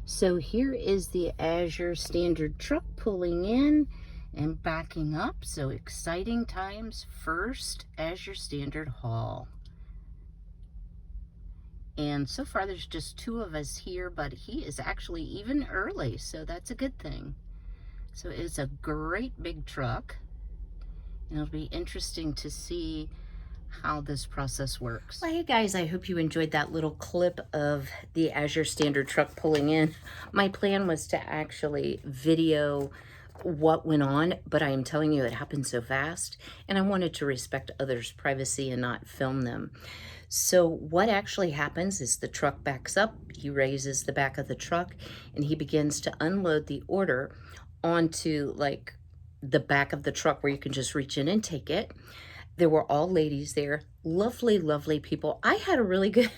So here is the Azure standard truck pulling in and backing up. So exciting times. First Azure standard haul. And so far there's just two of us here, but he is actually even early, so that's a good thing. So it's a great big truck, and it'll be interesting to see how this process works. Well, hey guys, I hope you enjoyed that little clip of the Azure standard truck pulling in. My plan was to actually video what went on, but I am telling you it happened so fast, and I wanted to respect others' privacy and not film them. So what actually happens is the truck backs up, he raises the back of the truck, and he begins to unload the order onto like the back of the truck where you can just reach in and take it. There were all ladies there, lovely, lovely people. I had a really good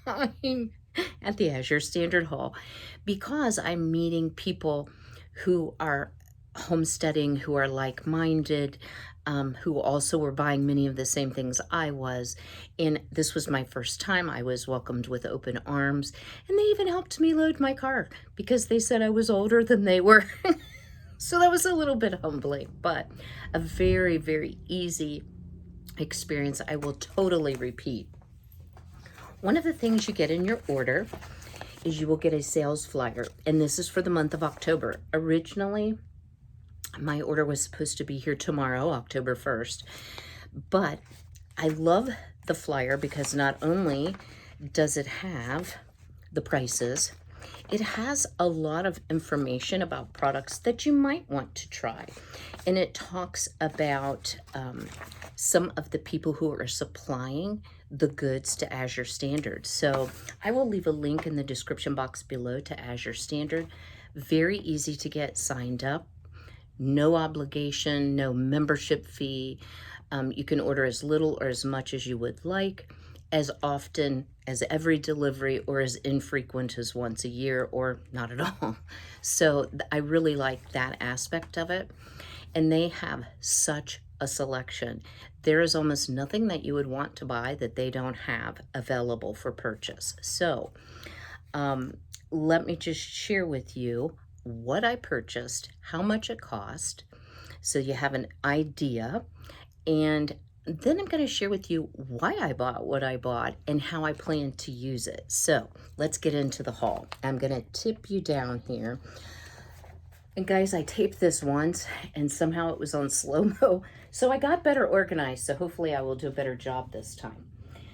time at the Azure Standard Hall because I'm meeting people who are homesteading, who are like-minded, who also were buying many of the same things I was. And this was my first time. I was welcomed with open arms, and they even helped me load my car because they said I was older than they were. So that was a little bit humbling, but a very, very easy experience I will totally repeat. One of the things you get in your order is you will get a sales flyer, and this is for the month of October. Originally, my order was supposed to be here tomorrow, October 1st, but I love the flyer because not only does it have the prices, it has a lot of information about products that you might want to try. And it talks about some of the people who are supplying the goods to Azure Standard. So I will leave a link in the description box below to Azure Standard. Very easy to get signed up. No obligation, no membership fee. You can order as little or as much as you would like, as often as every delivery, or as infrequent as once a year, or not at all. So I really like that aspect of it. And they have such a selection. There is almost nothing that you would want to buy that they don't have available for purchase. So let me just share with you what I purchased, how much it cost, so you have an idea. And then I'm going to share with you why I bought what I bought and how I plan to use it. So let's get into the haul. I'm going to tip you down here. And guys, I taped this once and somehow it was on slow-mo. So I got better organized. So hopefully I will do a better job this time.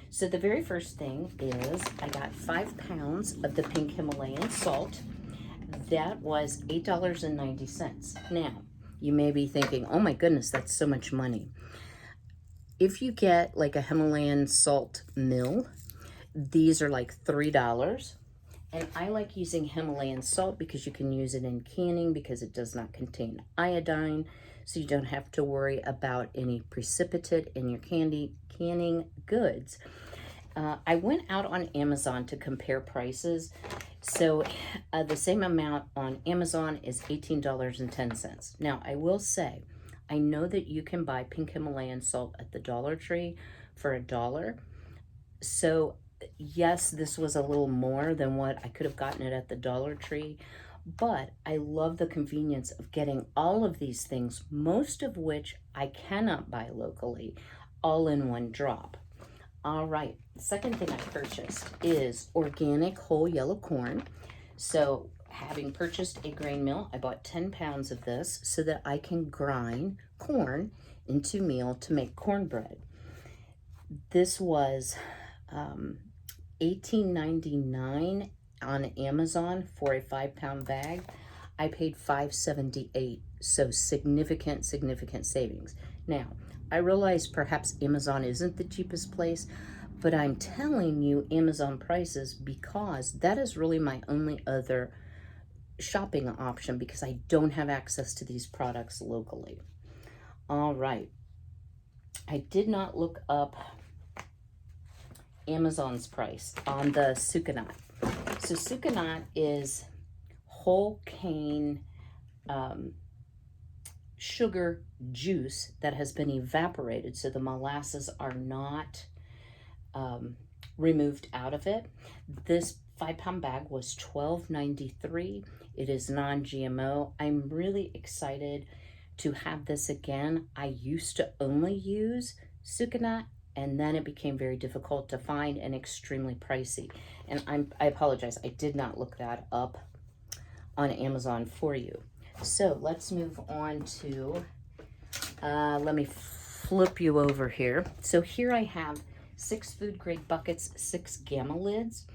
So the very first thing is I got 5 pounds of the pink Himalayan salt. That was $8.90. Now, you may be thinking, oh my goodness, that's so much money. If you get like a Himalayan salt mill, these are like $3. And I like using Himalayan salt because you can use it in canning because it does not contain iodine. So you don't have to worry about any precipitate in your canning goods. I went out on Amazon to compare prices. So the same amount on Amazon is $18.10. Now, I will say, I know that you can buy pink Himalayan salt at the Dollar Tree for $1. So yes, this was a little more than what I could have gotten it at the Dollar Tree, but I love the convenience of getting all of these things, most of which I cannot buy locally, all in one drop. All right, the second thing I purchased is organic whole yellow corn. So having purchased a grain mill, I bought 10 pounds of this so that I can grind corn into meal to make cornbread. This was $18.99 on Amazon for a 5-pound bag. I paid $5.78, so significant savings. Now, I realize perhaps Amazon isn't the cheapest place, but I'm telling you Amazon prices because that is really my only other shopping option because I don't have access to these products locally. All right. I did not look up Amazon's price on the sucanat. So sucanat is whole cane sugar juice that has been evaporated, so the molasses are not removed out of it. This 5-pound bag was $12.93. It is non-GMO. I'm really excited to have this again. I used to only use sucanat, and then it became very difficult to find and extremely pricey. And I apologize, I did not look that up on Amazon for you. So let's move on to, let me flip you over here. So here I have 6 food grade buckets, 6 gamma lids.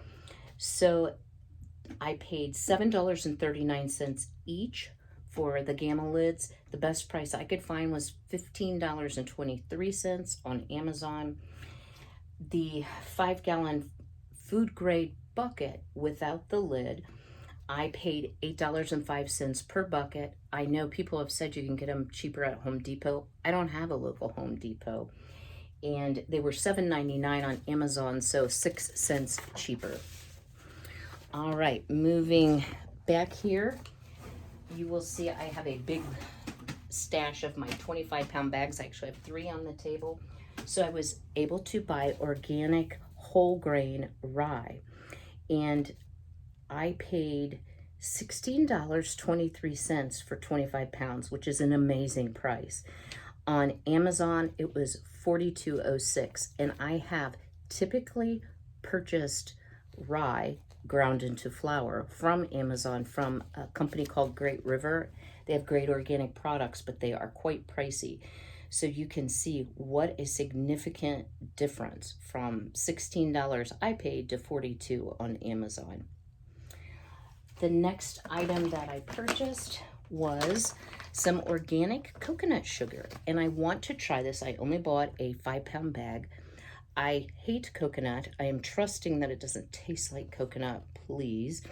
So I paid $7.39 each for the gamma lids. The best price I could find was $15.23 on Amazon. The 5-gallon food grade bucket without the lid, I paid $8.05 per bucket. I know people have said you can get them cheaper at Home Depot. I don't have a local Home Depot. And they were $7.99 on Amazon, so 6 cents cheaper. All right, moving back here, you will see I have a big stash of my 25-pound bags. I actually have 3 on the table. So I was able to buy organic whole grain rye, and I paid $16.23 for 25 pounds, which is an amazing price. On Amazon, it was $42.06, and I have typically purchased rye ground into flour from Amazon from a company called Great River. They have great organic products, but they are quite pricey. So you can see what a significant difference from $16 I paid to $42 on Amazon. The next item that I purchased was some organic coconut sugar, and I want to try this. I only bought a 5-pound bag. I hate coconut. I am trusting that it doesn't taste like coconut, please.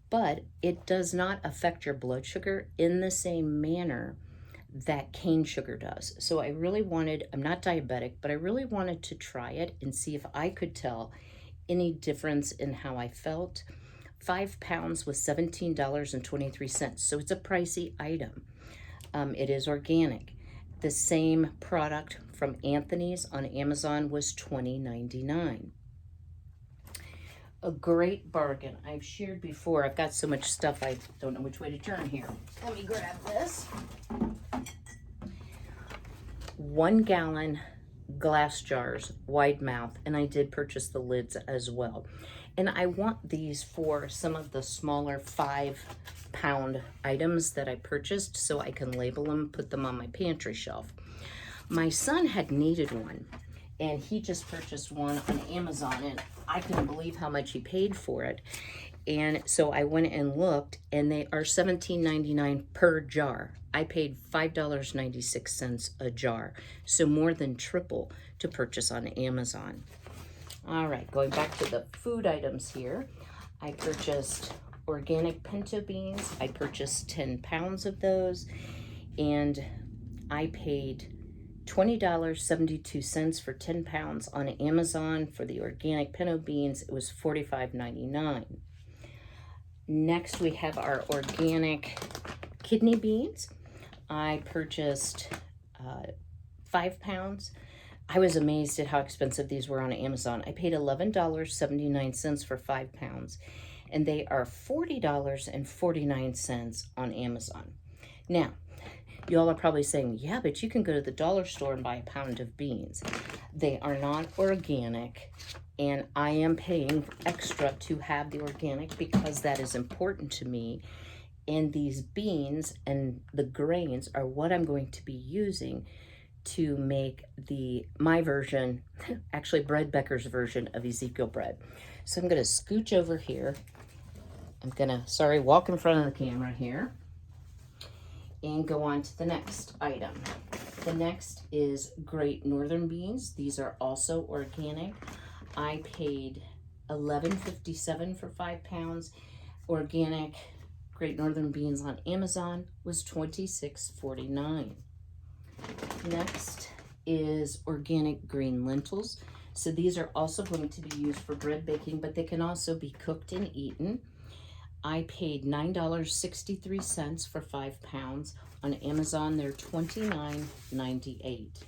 But it does not affect your blood sugar in the same manner that cane sugar does. So I really wanted, I'm not diabetic, but I really wanted to try it and see if I could tell any difference in how I felt. 5 pounds was $17.23. So it's a pricey item. It is organic. The same product from Anthony's on Amazon was $20.99. A great bargain. I've shared before. I've got so much stuff I don't know which way to turn here. Let me grab this. 1 gallon glass jars, wide mouth, and I did purchase the lids as well. And I want these for some of the smaller 5-pound items that I purchased so I can label them, put them on my pantry shelf. My son had needed one, and he just purchased one on Amazon, and I couldn't believe how much he paid for it. And so I went and looked, and they are $17.99 per jar. I paid $5.96 a jar, so more than triple to purchase on Amazon. All right, going back to the food items here, I purchased organic pinto beans. I purchased 10 pounds of those, and I paid $20.72 for 10 pounds on Amazon. For the organic pinto beans, it was $45.99. Next, we have our organic kidney beans. I purchased 5 pounds. I was amazed at how expensive these were on Amazon. I paid $11.79 for 5 pounds, and they are $40.49 on Amazon. Now, y'all are probably saying, yeah, but you can go to the dollar store and buy a pound of beans. They are not organic, and I am paying extra to have the organic because that is important to me. And these beans and the grains are what I'm going to be using to make my version, actually Bread Becker's version of Ezekiel Bread. So I'm going to scooch over here. I'm going to, walk in front of the camera here and go on to the next item. The next is Great Northern beans. These are also organic. I paid $11.57 for 5 pounds. Organic Great Northern beans on Amazon was $26.49. Next is organic green lentils. So these are also going to be used for bread baking, but they can also be cooked and eaten. I paid $9.63 for 5 pounds. On Amazon, they're $29.98.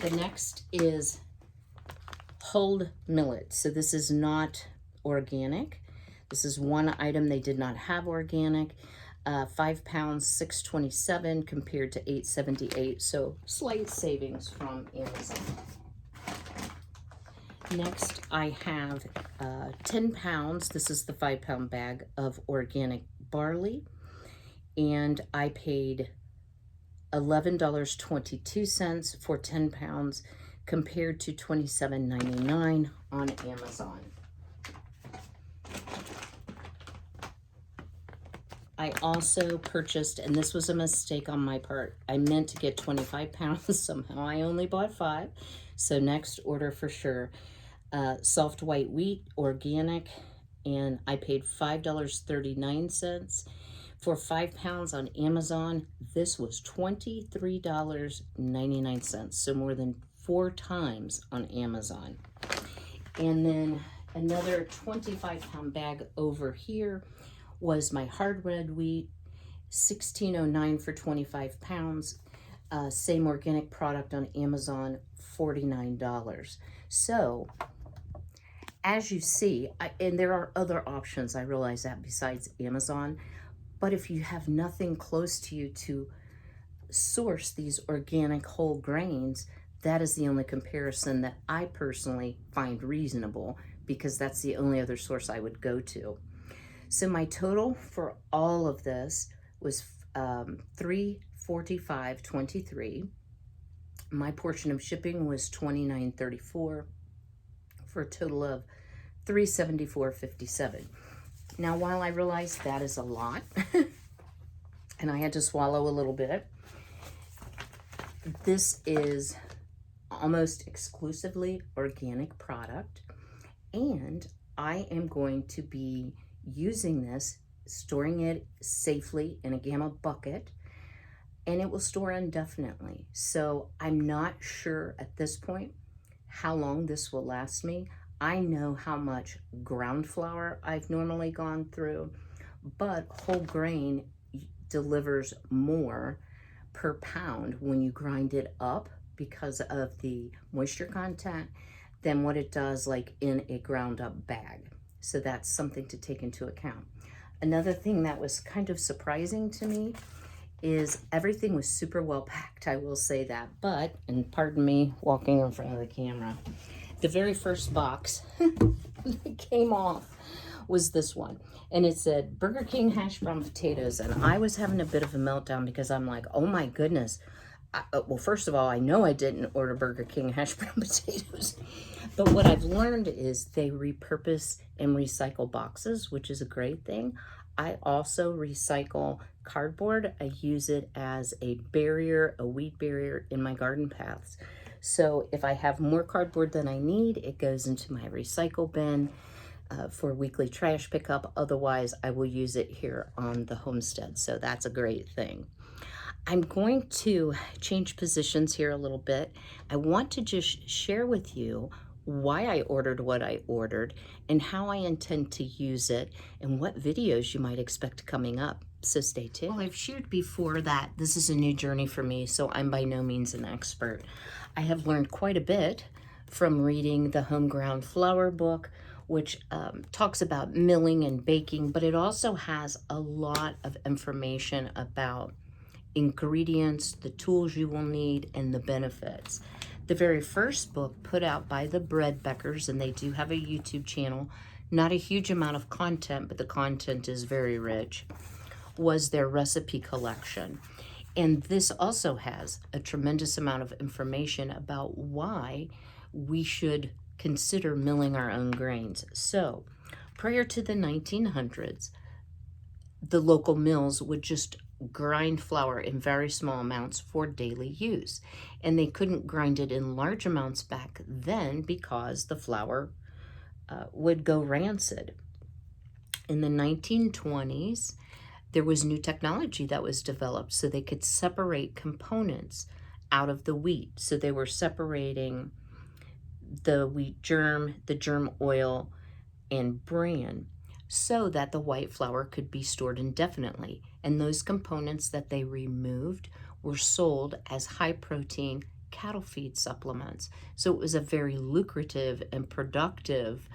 The next is hulled millet. So this is not organic. This is one item they did not have organic. 5 pounds, $6.27 compared to $8.78. So slight savings from Amazon. Next, I have 10 pounds. This is the 5-pound bag of organic barley. And I paid $11.22 for 10 pounds compared to $27.99 on Amazon. I also purchased, and this was a mistake on my part, I meant to get 25 pounds. Somehow I only bought 5. So next order for sure. Soft white wheat, organic, and I paid $5.39 for 5 pounds on Amazon. This was $23.99, so more than 4 times on Amazon. And then another 25-pound bag over here was my hard red wheat, $16.09 for 25 pounds. Same organic product on Amazon, $49. So, as you see, and there are other options, I realize that, besides Amazon, but if you have nothing close to you to source these organic whole grains, that is the only comparison that I personally find reasonable, because that's the only other source I would go to. So my total for all of this was $345.23. My portion of shipping was $29.34 for a total of $374.57. Now, while I realize that is a lot, and I had to swallow a little bit, this is almost exclusively organic product, and I am going to be using this, storing it safely in a Gamma bucket, and it will store indefinitely. So I'm not sure at this point how long this will last me. I know how much ground flour I've normally gone through, but whole grain delivers more per pound when you grind it up because of the moisture content than what it does like in a ground up bag. So that's something to take into account. Another thing that was kind of surprising to me is everything was super well packed, I will say that. But, and pardon me walking in front of the camera, the very first box that came off was this one. And it said Burger King hash brown potatoes. And I was having a bit of a meltdown because I'm like, oh my goodness. Well, first of all, I know I didn't order Burger King hash brown potatoes. But what I've learned is they repurpose and recycle boxes, which is a great thing. I also recycle cardboard. I use it as a barrier, a weed barrier in my garden paths. So if I have more cardboard than I need, it goes into my recycle bin for weekly trash pickup. Otherwise, I will use it here on the homestead. So that's a great thing. I'm going to change positions here a little bit. I want to just share with you why I ordered what I ordered and how I intend to use it and what videos you might expect coming up. So stay tuned. Well, I've shared before that this is a new journey for me, so I'm by no means an expert. I have learned quite a bit from reading the Home Ground Flour book, which talks about milling and baking, but it also has a lot of information about ingredients, the tools you will need, and the benefits. The very first book put out by the Bread Beckers, and they do have a YouTube channel, not a huge amount of content, but the content is very rich, was their recipe collection. And this also has a tremendous amount of information about why we should consider milling our own grains. So prior to the 1900s, the local mills would just grind flour in very small amounts for daily use. And they couldn't grind it in large amounts back then because the flour would go rancid. In the 1920s, there was new technology that was developed so they could separate components out of the wheat. So they were separating the wheat germ, the germ oil, and bran, so that the white flour could be stored indefinitely. And those components that they removed were sold as high protein cattle feed supplements. So it was a very lucrative and productive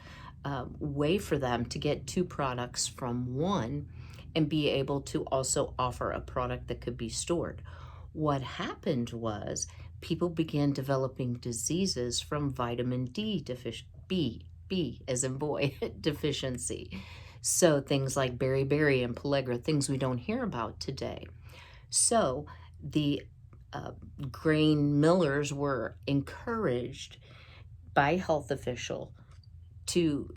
way for them to get two products from one and be able to also offer a product that could be stored. What happened was people began developing diseases from vitamin D B as in boy, deficiency. So things like beriberi and pellagra, things we don't hear about today. So the uh, grain millers were encouraged by health official to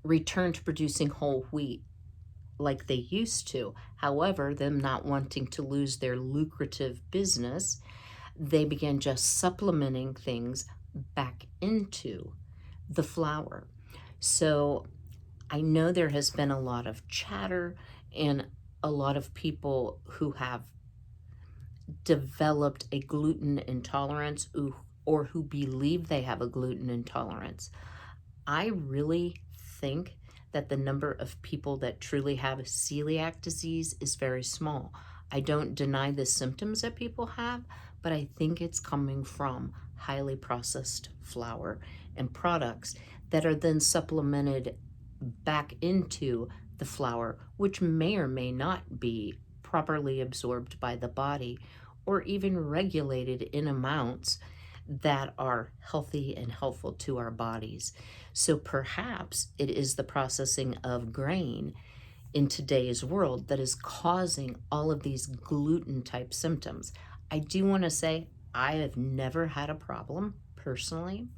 return to producing whole wheat like they used to. However, them not wanting to lose their lucrative business, they began just supplementing things back into the flour. So I know there has been a lot of chatter and a lot of people who have developed a gluten intolerance or who believe they have a gluten intolerance. I really think that the number of people that truly have celiac disease is very small. I don't deny the symptoms that people have, but I think it's coming from highly processed flour and products that are then supplemented back into the flour, which may or may not be properly absorbed by the body or even regulated in amounts that are healthy and helpful to our bodies. So perhaps it is the processing of grain in today's world that is causing all of these gluten type symptoms. I do want to say I have never had a problem personally,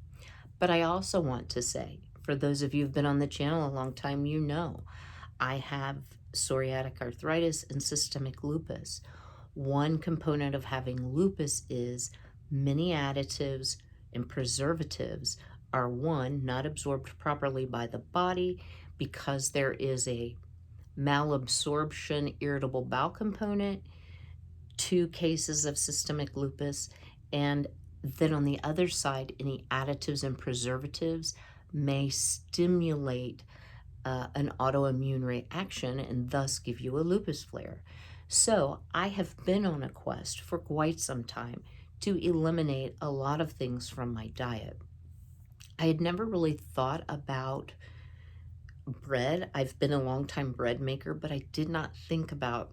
but I also want to say, for those of you who've been on the channel a long time, you know I have psoriatic arthritis and systemic lupus. One component of having lupus is many additives and preservatives are not absorbed properly by the body because there is a malabsorption irritable bowel component, 2 cases of systemic lupus, and then on the other side, any additives and preservatives may stimulate an autoimmune reaction and thus give you a lupus flare. So I have been on a quest for quite some time to eliminate a lot of things from my diet. I had never really thought about bread. I've been a long-time bread maker, but I did not think about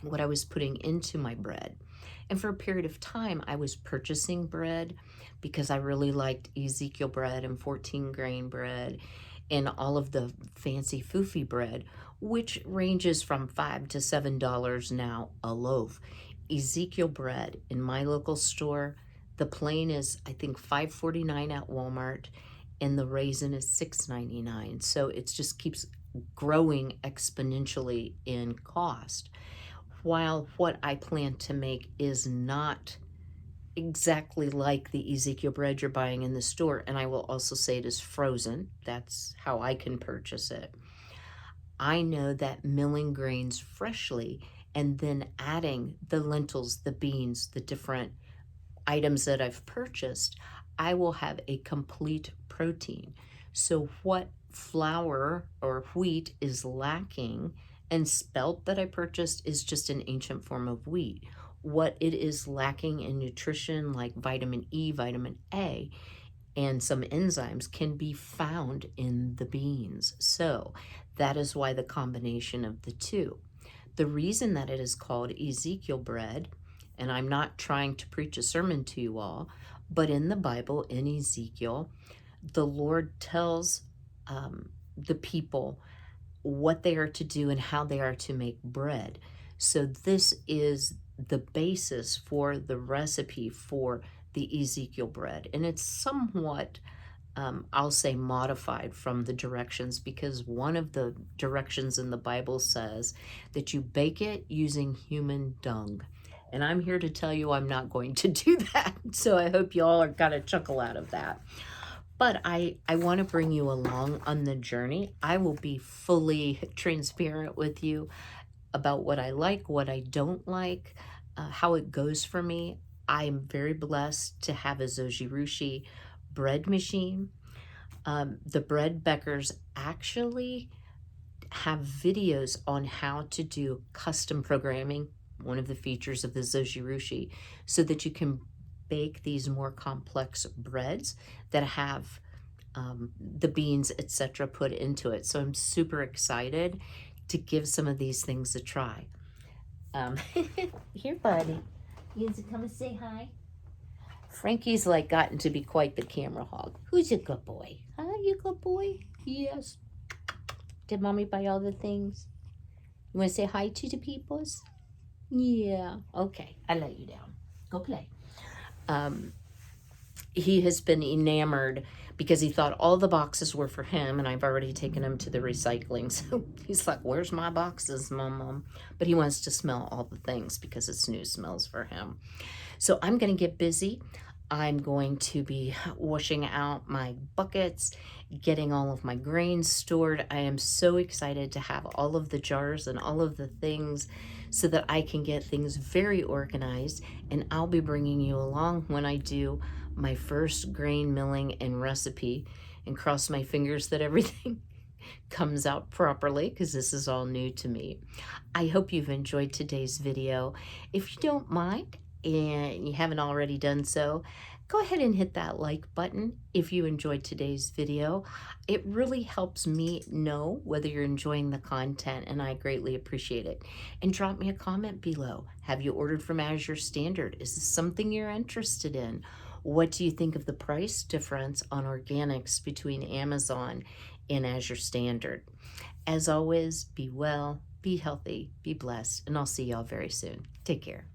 what I was putting into my bread. And for a period of time, I was purchasing bread because I really liked Ezekiel bread and 14 grain bread and all of the fancy foofy bread, which ranges from $5 to $7 now a loaf. Ezekiel bread in my local store, the plain is I think $5.49 at Walmart and the raisin is $6.99. So it just keeps growing exponentially in cost. While what I plan to make is not exactly like the Ezekiel bread you're buying in the store, and I will also say it is frozen. That's how I can purchase it. I know that milling grains freshly and then adding the lentils, the beans, the different items that I've purchased, I will have a complete protein. So what flour or wheat is lacking, and spelt that I purchased is just an ancient form of wheat. What it is lacking in nutrition, like vitamin E, vitamin A, and some enzymes can be found in the beans. So that is why the combination of the two. The reason that it is called Ezekiel bread, and I'm not trying to preach a sermon to you all, but in the Bible, in Ezekiel, the Lord tells the people what they are to do and how they are to make bread. So this is the basis for the recipe for the Ezekiel bread. And it's somewhat, I'll say, modified from the directions, because one of the directions in the Bible says that you bake it using human dung. And I'm here to tell you I'm not going to do that. So I hope you all are got a chuckle out of that. But I want to bring you along on the journey. I will be fully transparent with you about what I like, what I don't like, how it goes for me. I am very blessed to have a Zojirushi bread machine. The bread bakers actually have videos on how to do custom programming, one of the features of the Zojirushi, so that you can bake these more complex breads that have the beans, etc., put into it. So I'm super excited to give some of these things a try. Here, buddy. You want to come and say hi? Frankie's like gotten to be quite the camera hog. Who's a good boy? Huh? You good boy? Yes. Did mommy buy all the things? You want to say hi to the peoples? Yeah. Okay. I let you down. Go play. He has been enamored because he thought all the boxes were for him, and I've already taken him to the recycling. So he's like, where's my boxes, Mom? But he wants to smell all the things because it's new smells for him. So I'm going to get busy. I'm going to be washing out my buckets, getting all of my grains stored. I am so excited to have all of the jars and all of the things so that I can get things very organized, and I'll be bringing you along when I do my first grain milling and recipe, and cross my fingers that everything comes out properly because this is all new to me. I hope you've enjoyed today's video. If you don't mind, and you haven't already done so, go ahead and hit that like button if you enjoyed today's video. It really helps me know whether you're enjoying the content, and I greatly appreciate it. And drop me a comment below. Have you ordered from Azure Standard? Is this something you're interested in? What do you think of the price difference on organics between Amazon and Azure Standard? As always, be well, be healthy, be blessed, and I'll see y'all very soon. Take care.